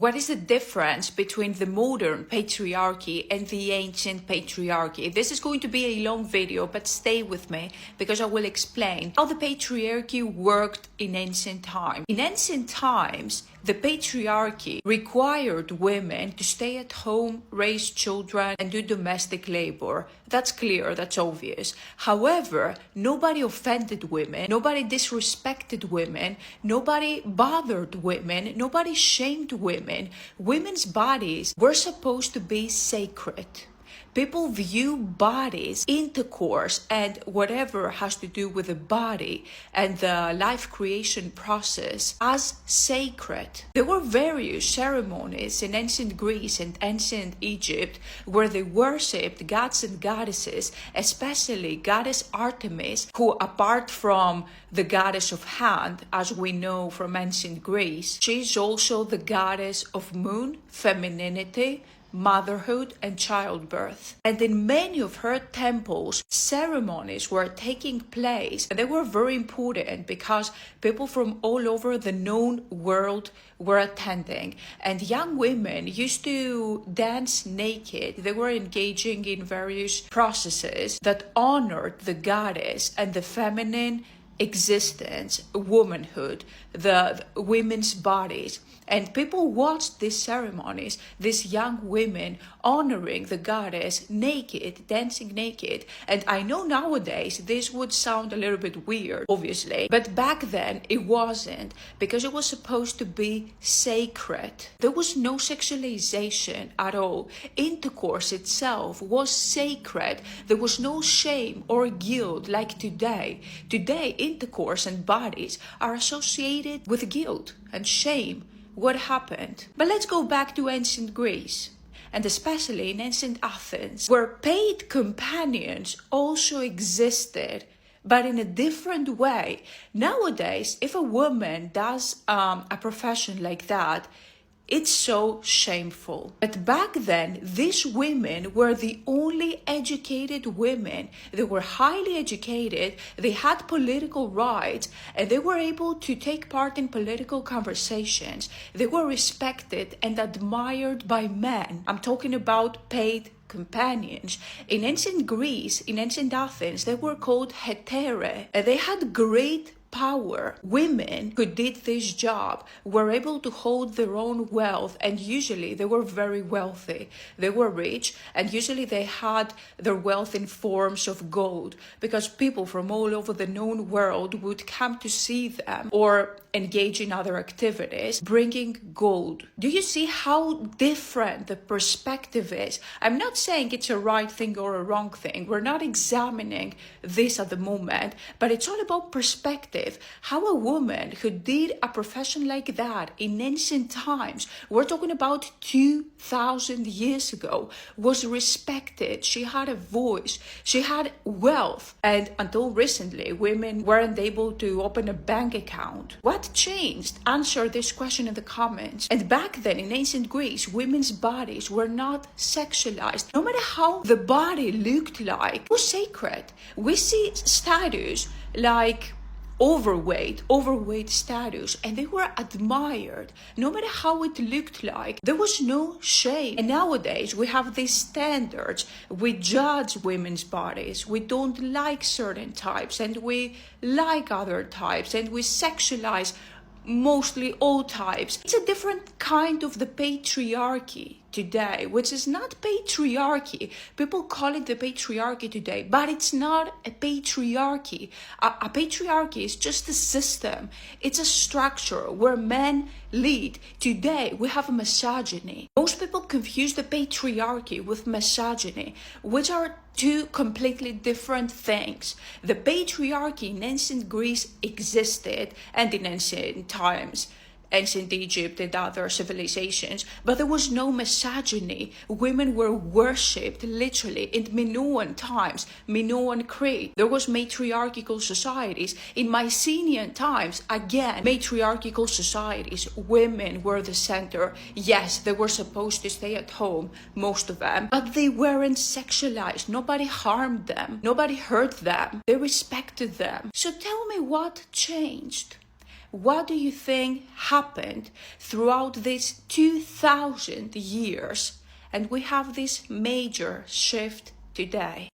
What is the difference between the modern patriarchy and the ancient patriarchy? This is going to be a long video, but stay with me because I will explain how the patriarchy worked in ancient times. In ancient times, the patriarchy required women to stay at home, raise children, and do domestic labor. That's clear, that's obvious. However, nobody offended women, nobody disrespected women, nobody bothered women, nobody shamed women. Women's bodies were supposed to be sacred. People view bodies, intercourse, and whatever has to do with the body and the life creation process as sacred. There were various ceremonies in ancient Greece and ancient Egypt where they worshipped gods and goddesses, especially goddess Artemis, who, apart from the goddess of hand, as we know from ancient Greece, she is also the goddess of moon, femininity, motherhood, and childbirth. And in many of her temples, ceremonies were taking place, and they were very important because people from all over the known world were attending. And young women used to dance naked. They were engaging in various processes that honored the goddess and the feminine existence, womanhood, the women's bodies. And people watched these ceremonies, these young women honoring the goddess naked, dancing naked. And I know nowadays this would sound a little bit weird, obviously, but back then it wasn't, because it was supposed to be sacred. There was no sexualization at all. Intercourse itself was sacred. There was no shame or guilt like today. Today, intercourse and bodies are associated with guilt and shame. What happened? But let's go back to ancient Greece, and especially in ancient Athens, where paid companions also existed, but in a different way. Nowadays, if a woman does a profession like that, it's so shameful. But back then, these women were the only educated women. They were highly educated, they had political rights, and they were able to take part in political conversations. They were respected and admired by men. I'm talking about paid companions. In ancient Greece, in ancient Athens, they were called hetere, and they had great power. Women who did this job were able to hold their own wealth, and usually they were very wealthy. They were rich, and usually they had their wealth in forms of gold, because people from all over the known world would come to see them or engage in other activities, bringing gold. Do you see how different the perspective is? I'm not saying it's a right thing or a wrong thing. We're not examining this at the moment, but it's all about perspective. How a woman who did a profession like that in ancient times, we're talking about 2,000 years ago, was respected. She had a voice, she had wealth, and until recently, women weren't able to open a bank account. What changed? Answer this question in the comments. And back then in ancient Greece, women's bodies were not sexualized. No matter how the body looked like, it was sacred. We see statues like overweight status, and they were admired no matter how it looked like. There was no shame. And nowadays we have these standards. We judge women's bodies. We don't like certain types, and we like other types, and we sexualize mostly all types. It's a different kind of the patriarchy today, which is not patriarchy. People call it the patriarchy today, but it's not a patriarchy. A patriarchy is just a system. It's a structure where men lead. Today, we have misogyny. Most people confuse the patriarchy with misogyny, which are two completely different things. The patriarchy in ancient Greece existed, and in ancient times, ancient Egypt and other civilizations, but there was no misogyny. Women were worshipped literally in Minoan times, Minoan Crete. There was matriarchal societies. In Mycenaean times, again, matriarchal societies. Women were the center. Yes, they were supposed to stay at home, most of them, but they weren't sexualized. Nobody harmed them. Nobody hurt them. They respected them. So tell me what changed. What do you think happened throughout these 2000 years? And we have this major shift today.